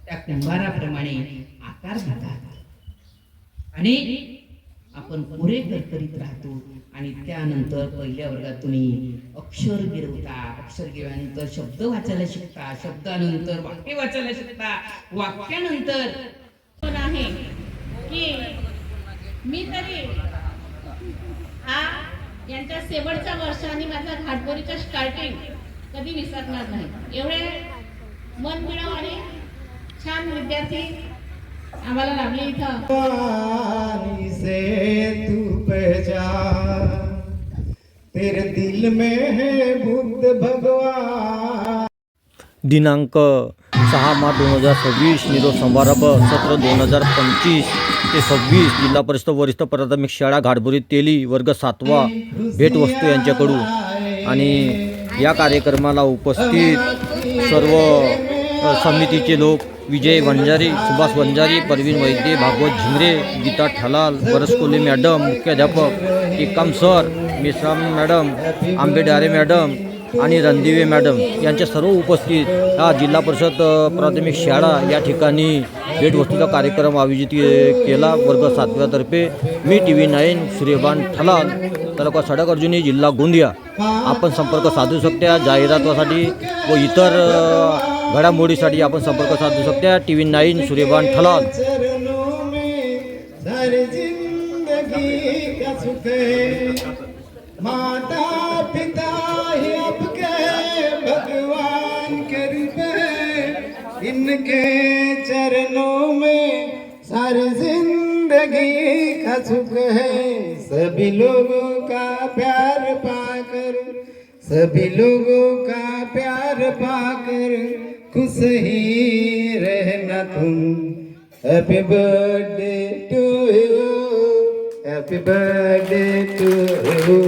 त्या कुंभाराप्रमाणे आकार घेतात आणि आपण पुरे करकरीत राहतो आणि त्यानंतर पहिल्या वर्गात तुम्ही अक्षर गिरवता, अक्षर गिरवल्यानंतर शब्द वाचायला शिकता, शब्दानंतर वाक्य वाचायला शिकता, वाक्यानंतर पण आहे की मी तरी हा यांच्या शेवटच्या वर्ष आणि माझा घाटबोरीचा स्टार्टिंग कधी विसरणार नाही. एवढे मन मिळाव आणि छान विद्यार्थी आम्हाला लाभले इथं. पानी से तू पहचान तेरे दिल में है बुद्ध भगवान. दिनांक 6 मार्च 2026 निरोप समारंभ सत्र 2025 ते 26 जिल्हा परिषद वरिष्ठ प्राथमिक शाळा घाटबोरी तेली वर्ग 7वा भेटवस्तू यांच्याकडून. आणि या कार्यक्रमाला उपस्थित सर्व समितीचे लोक विजय वंजारी, सुभाष वंजारी, परवीन वैद्य, भागवत झिंगरे, गीता ठलाल, बरस कोले मॅडम, मुख्याध्यापक एकम सर, मेश्राम मॅडम, आंबेडारे मॅडम आणि रणदिवे मॅडम यांच्या सर्व उपस्थित हा जिल्हा परिषद प्राथमिक शाळा या ठिकाणी भेटवस्तूचा कार्यक्रम आयोजित केला वर्ग 7व्यातर्फे. मी TV9 सूर्यबान ठलाल, तालुका सडक अर्जुनी, जिल्हा गोंदिया. आपण संपर्क साधू शकता जाहिरातीसाठी व इतर घडामोडीसाठी आपण संपर्क साधू शकता. TV9 सूर्यबान ठलाल. माता पिता ही आपके भगवान के रूप है, इनके चरणों में सारी जिंदगी का सुख है. सभी लोगों का प्यार पाकर, सभी लोगों का प्यार पाकर खुश ही रहना तुम. Happy birthday to you, happy birthday to you.